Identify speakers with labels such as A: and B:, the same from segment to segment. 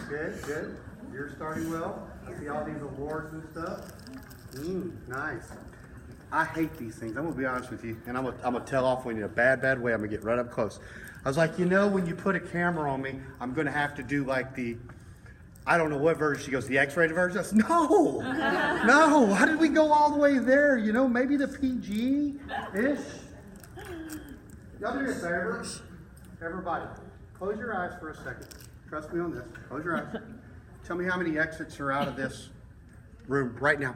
A: Good, good. You're starting well. I see all these awards and stuff. Nice. I hate these things. I'm going to be honest with you. And I'm going to tell off when in a bad way. I'm going to get right up close. I was like, when you put a camera on me, I'm going to have to do like I don't know what version. She goes, the X-rated version? I said, no. No. How did we go all the way there? Maybe the PG-ish. Y'all do me a favor. Everybody, close your eyes for a second. Trust me on this. Close your eyes. Tell me how many exits are out of this room right now.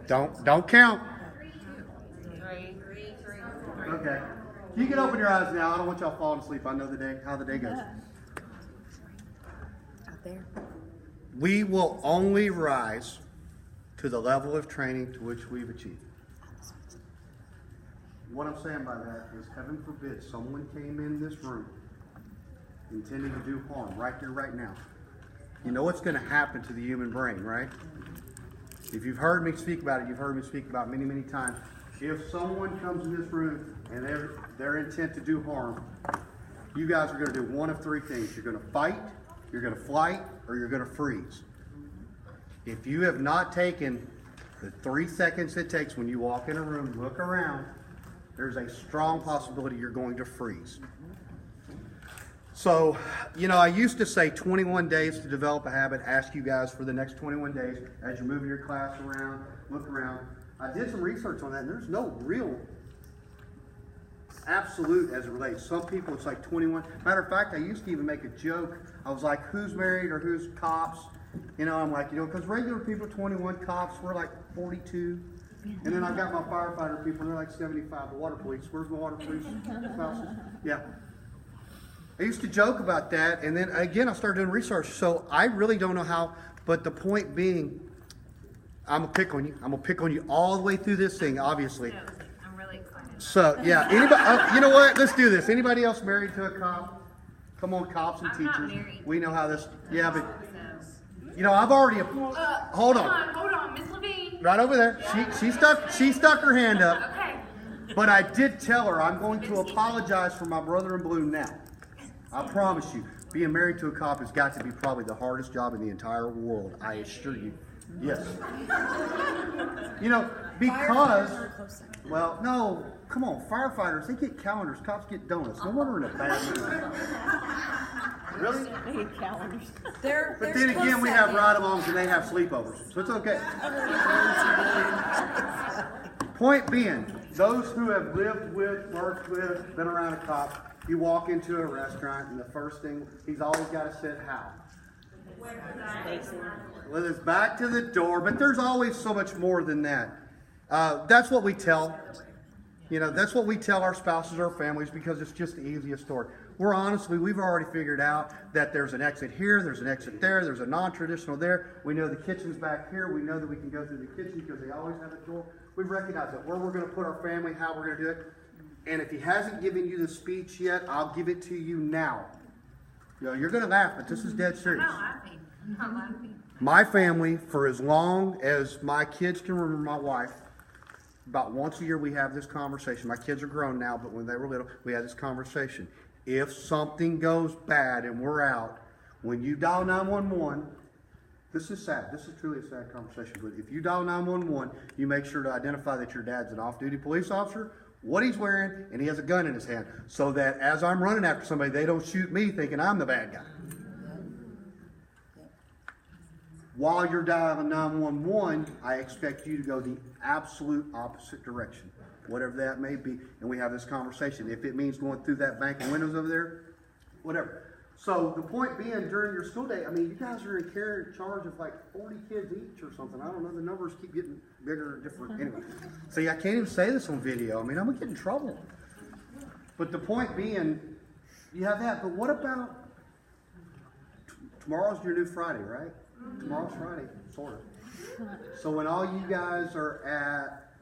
A: Don't count.
B: Three.
A: Okay. You can open your eyes now. I don't want y'all falling asleep. I know how the day goes.
B: Out there.
A: We will only rise to the level of training to which we've achieved. What I'm saying by that is, heaven forbid, someone came in this room intending to do harm right here, right now. You know what's going to happen to the human brain, right? If you've heard me speak about it, you've heard me speak about it many, many times. If someone comes in this room and their intent to do harm, you guys are going to do one of three things. You're going to fight, you're going to flight, or you're going to freeze. If you have not taken the 3 seconds it takes when you walk in a room, look around, there's a strong possibility you're going to freeze. So, I used to say 21 days to develop a habit. Ask you guys for the next 21 days as you're moving your class around, look around. I did some research on that, and there's no real absolute as it relates. Some people, it's like 21. Matter of fact, I used to even make a joke. I was like, who's married or who's cops? I'm like, because regular people are 21, cops, we're like 42. And then I've got my firefighter people, and they're like 75. The water police, where's my water police spouses? Yeah. I used to joke about that, and then again, I started doing research. So I really don't know how, but the point being, I'm going to pick on you. I'm going to pick on you all the way through this thing, obviously.
B: I'm really excited.
A: So, yeah. Anybody, you know what? Let's do this. Anybody else married to a cop? Come on, cops and teachers.
B: I'm not married.
A: We know how this, yeah, but, I've already, hold
B: on, Miss Levine.
A: right over there. She stuck her hand up.
B: Okay.
A: But I did tell her I'm going to apologize for my brother in blue now. I promise you, being married to a cop has got to be probably the hardest job in the entire world. I assure you. Yes. Because, well, no, come on, firefighters, they get calendars, cops get donuts. No wonder we're in a bad mood. Really?
B: They get calendars.
A: But then again, we have ride-alongs and they have sleepovers, so it's okay. Point being, those who have lived with, worked with, been around a cop, you walk into a restaurant and the first thing, he's always got to sit how? With his back to the door, but there's always so much more than that. That's what we tell. That's what we tell our spouses or families because it's just the easiest story. We've already figured out that there's an exit here, there's an exit there, there's a non-traditional there. We know the kitchen's back here. We know that we can go through the kitchen because they always have a door. We've recognized that where we're going to put our family, how we're going to do it. And if he hasn't given you the speech yet, I'll give it to you now. You're going to laugh, but this is dead serious.
B: I'm not laughing.
A: My family, for as long as my kids can remember my wife, about once a year we have this conversation. My kids are grown now, but when they were little, we had this conversation. If something goes bad and we're out, when you dial 911, this is sad. This is truly a sad conversation. But if you dial 911, you make sure to identify that your dad's an off-duty police officer, what he's wearing, and he has a gun in his hand, so that as I'm running after somebody, they don't shoot me thinking I'm the bad guy. While you're dialing 911, I expect you to go the absolute opposite direction, whatever that may be, and we have this conversation. If it means going through that bank of windows over there, whatever. So the point being, during your school day, you guys are in charge of like 40 kids each or something. I don't know. The numbers keep getting bigger and different. Anyway, see, I can't even say this on video. I'm going to get in trouble. But the point being, you have that. But what about tomorrow's your new Friday, right? Tomorrow's Friday, sort of. So when all you guys are at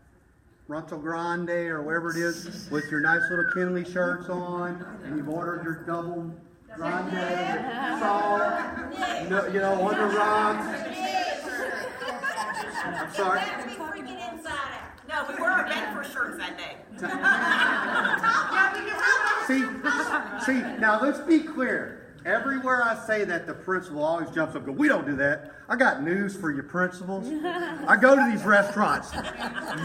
A: Rancho Grande or wherever it is with your nice little Kenley shirts on and you've ordered your double grande salt, on the rocks. I'm sorry?
C: Freaking inside out. No, we wore our Bedford shirts that day.
A: See, now let's be clear. Everywhere I say that, the principal always jumps up and goes, we don't do that. I got news for you principals. I go to these restaurants.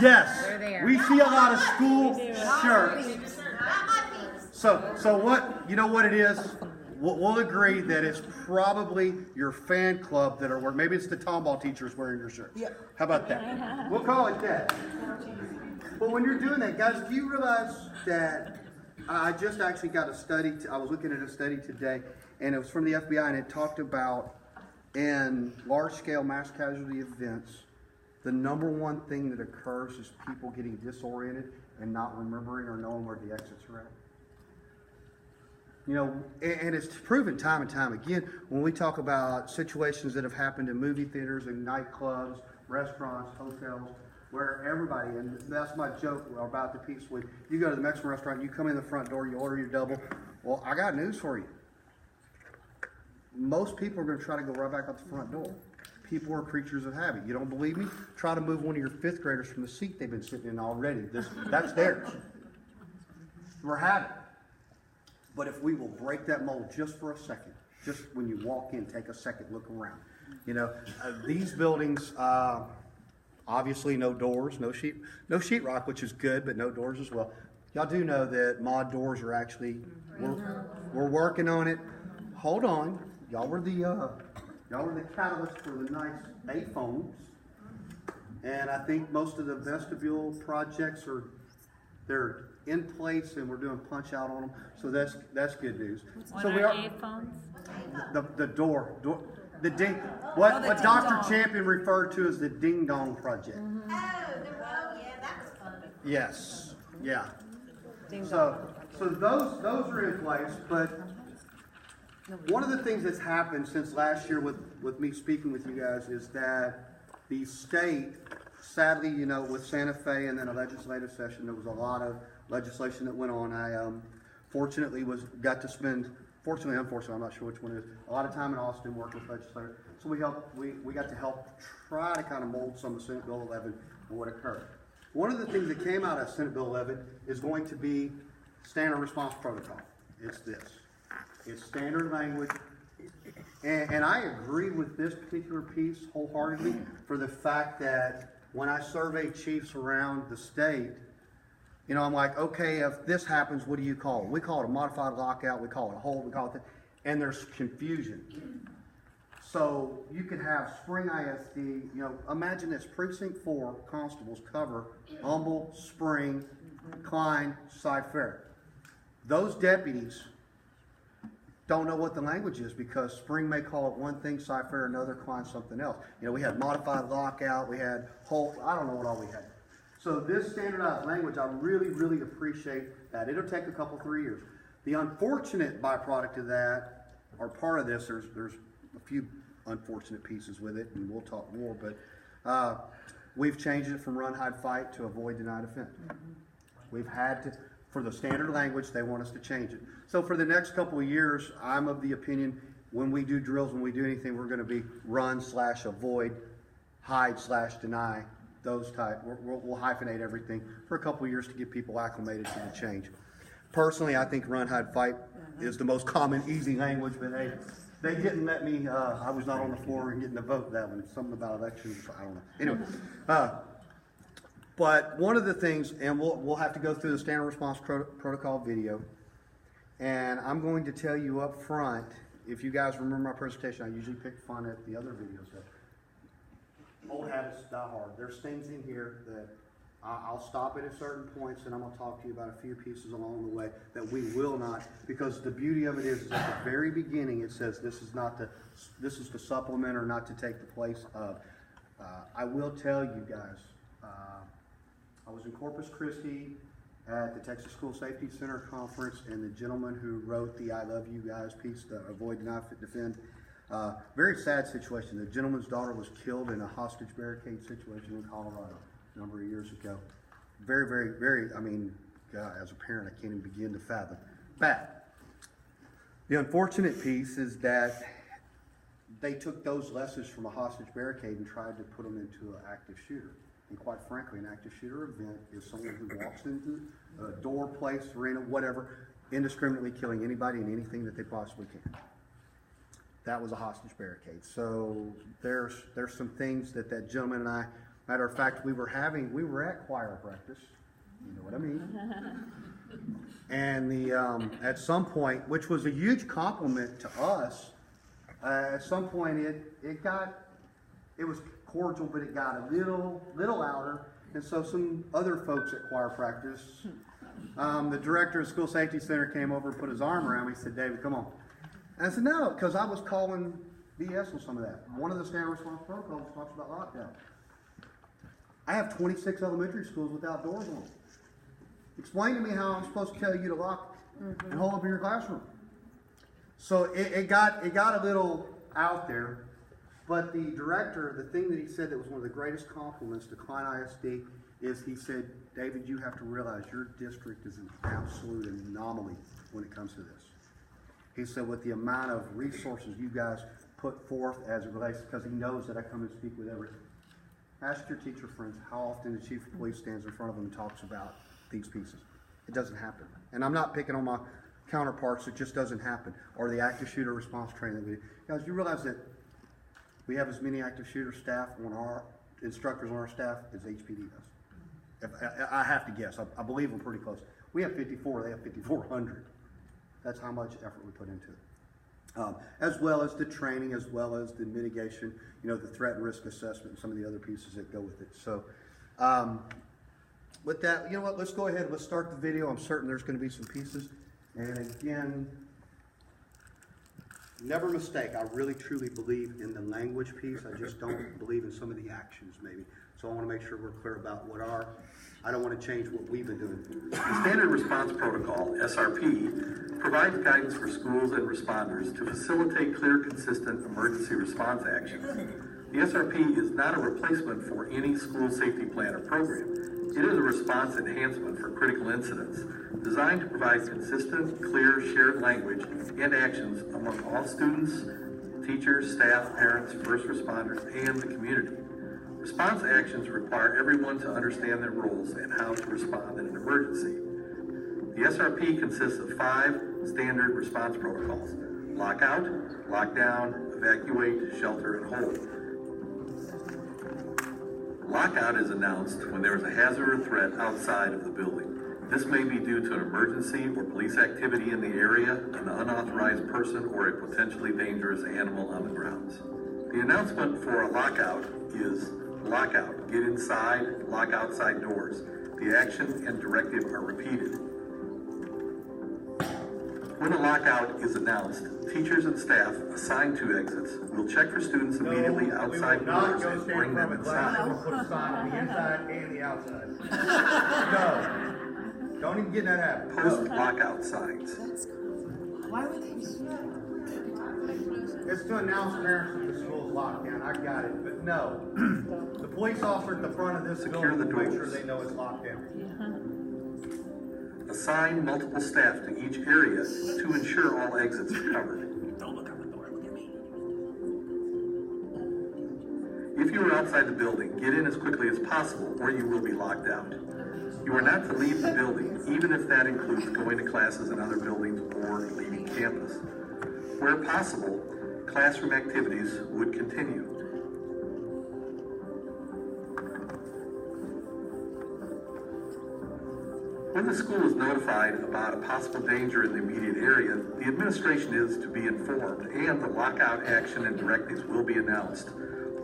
A: Yes, we see a lot of school shirts.
C: Not my peeps.
A: So what, you know what it is? We'll agree that it's probably your fan club that are wearing, maybe it's the tomball teachers wearing your shirts.
D: Yep.
A: How about that? We'll call it that. But when you're doing that, guys, do you realize that I just actually got a study, I was looking at a study today, and it was from the FBI, and it talked about in large-scale mass casualty events, the number one thing that occurs is people getting disoriented and not remembering or knowing where the exits are at. You know, and it's proven time and time again when we talk about situations that have happened in movie theaters and nightclubs, restaurants, hotels, where everybody, and that's my joke about the Peeps Week. You go to the Mexican restaurant, you come in the front door, you order your double. Well, I got news for you. Most people are going to try to go right back out the front door. People are creatures of habit. You don't believe me? Try to move one of your fifth graders from the seat they've been sitting in already. That's theirs. We're habit. But if we will break that mold just for a second, just when you walk in, take a second, look around. You know, these buildings, obviously no doors, no sheetrock, which is good, but no doors as well. Y'all do know that mod doors are actually, we're working on it. Hold on, y'all were the catalyst for the nice payphones, and I think most of the vestibule projects they're in place, and we're doing punch out on them. So that's good news.
B: What
A: So
B: are
A: we are
B: phones?
A: the door, the ding. What Dr. Champion referred to as the ding dong project.
C: Oh, yeah, that was fun.
A: Yes, yeah. So those are in place, but one of the things that's happened since last year with me speaking with you guys is that the state, sadly, you know, with Santa Fe and then a legislative session, there was a lot of legislation that went on. I fortunately got to spend, fortunately, unfortunately, I'm not sure which one it is, a lot of time in Austin working with legislators. So we got to help try to kind of mold some of Senate Bill 11 and what occurred. One of the things that came out of Senate Bill 11 is going to be standard response protocol. It's this. It's standard language. And I agree with this particular piece wholeheartedly for the fact that when I survey chiefs around the state, you know, I'm like, okay, if this happens, what do you call it? We call it a modified lockout, we call it a hold, we call it that, and there's confusion. So you could have Spring ISD, you know, imagine this, Precinct 4 constables cover Humble, Spring, Klein, Cy-Fair. Those deputies don't know what the language is because Spring may call it one thing, Cy-Fair another, Klein something else. You know, we had modified lockout, we had hold, I don't know what all we had. So this standardized language, I really, really appreciate that. It'll take a couple, 3 years. The unfortunate byproduct of that, or part of this, there's a few unfortunate pieces with it, and we'll talk more, but we've changed it from run, hide, fight to avoid, deny, defend. We've had to, for the standard language, they want us to change it. So for the next couple of years, I'm of the opinion, when we do drills, when we do anything, we're going to be run/avoid, hide/deny, those type. We'll hyphenate everything for a couple of years to get people acclimated to the change. Personally, I think run, hide, fight is the most common, easy language, but hey, they didn't let me, I was not on the floor and getting the vote that one. Something about elections, I don't know. Anyway, but one of the things, and we'll have to go through the standard response protocol video, and I'm going to tell you up front, if you guys remember my presentation, I usually pick fun at the other videos. Old habits die hard. There's things in here that I'll stop at certain points, and I'm going to talk to you about a few pieces along the way that we will not, because the beauty of it is at the very beginning it says this is to supplement or not to take the place of. I will tell you guys, I was in Corpus Christi at the Texas School Safety Center conference, and the gentleman who wrote the I Love You Guys piece, the Avoid, Deny, Defend, very sad situation. The gentleman's daughter was killed in a hostage barricade situation in Colorado a number of years ago. Very, very, very, I mean, God, as a parent, I can't even begin to fathom. Bad. The unfortunate piece is that they took those lessons from a hostage barricade and tried to put them into an active shooter. And quite frankly, an active shooter event is someone who walks into a door, place, arena, whatever, indiscriminately killing anybody and anything that they possibly can. that was a hostage barricade. So there's some things that gentleman and I, matter of fact, we were at choir practice. You know what I mean? And at some point, which was a huge compliment to us, at some point it was cordial, but it got a little louder. And so some other folks at choir practice, the director of the school safety center came over and put his arm around me. He said, "David, come on." And I said, "No," because I was calling BS on some of that. One of the standard response protocols talks about lockdown. I have 26 elementary schools without doors on them. Explain to me how I'm supposed to tell you to lock and hold up in your classroom. So it got a little out there, but the director, the thing that he said that was one of the greatest compliments to Klein ISD is he said, "David, you have to realize your district is an absolute anomaly when it comes to this." He said, with the amount of resources you guys put forth as it relates, because he knows that I come and speak with every. Ask your teacher friends how often the chief of police stands in front of them and talks about these pieces. It doesn't happen. And I'm not picking on my counterparts, it just doesn't happen. Or the active shooter response training that we do. Guys, you realize that we have as many active shooter staff on our instructors on our staff as HPD does. I have to guess. I believe we're pretty close. We have 54, they have 5,400. That's how much effort we put into it. As well as the training, as well as the mitigation, the threat and risk assessment and some of the other pieces that go with it. So, with that, you know what, let's go ahead, let's start the video. I'm certain there's going to be some pieces. And again, never mistake, I really truly believe in the language piece. I just don't believe in some of the actions maybe. So I want to make sure we're clear about I don't want to change what we've been doing.
D: The Standard Response Protocol, SRP, provides guidance for schools and responders to facilitate clear, consistent emergency response actions. The SRP is not a replacement for any school safety plan or program. It is a response enhancement for critical incidents designed to provide consistent, clear, shared language and actions among all students, teachers, staff, parents, first responders, and the community. Response actions require everyone to understand their roles and how to respond in an emergency. The SRP consists of 5 standard response protocols: lockout, lockdown, evacuate, shelter, and hold. Lockout is announced when there is a hazard or threat outside of the building. This may be due to an emergency or police activity in the area, an unauthorized person, or a potentially dangerous animal on the grounds. The announcement for a lockout is lockout, get inside, lock outside doors. The action and directive are repeated. When a lockout is announced, teachers and staff assigned to exits will check for students immediately outside doors and bring them inside.
A: We'll put a sign on the inside and the outside. No. Don't even get in that habit.
D: Post-lockout signs.
C: Why would they do that?
A: It's to announce parents that the school's locked down. I got it, but no. The police officer at the front of this
D: Secure
A: building
D: the
A: will make sure
D: doors.
A: they know it's locked down.
D: Assign multiple staff to each area to ensure all exits are covered.
C: Don't look out the door, look at me.
D: If you are outside the building, get in as quickly as possible or you will be locked out. You are not to leave the building, even if that includes going to classes in other buildings or leaving campus. Where possible, classroom activities would continue. When the school is notified about a possible danger in the immediate area, the administration is to be informed and the lockout action and directives will be announced.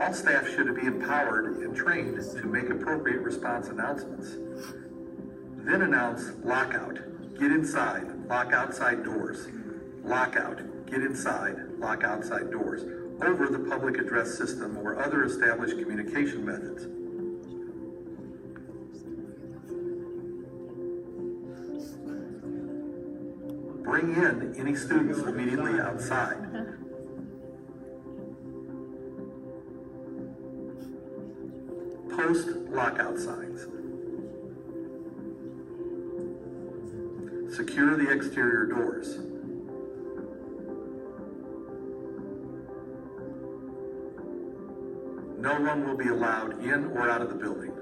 D: All staff should be empowered and trained to make appropriate response announcements. Then announce lockout, get inside, lock outside doors. Lockout, get inside, lock outside doors over the public address system or other established communication methods. Bring in any students immediately outside. Post lockout signs. Secure the exterior doors. No one will be allowed in or out of the building.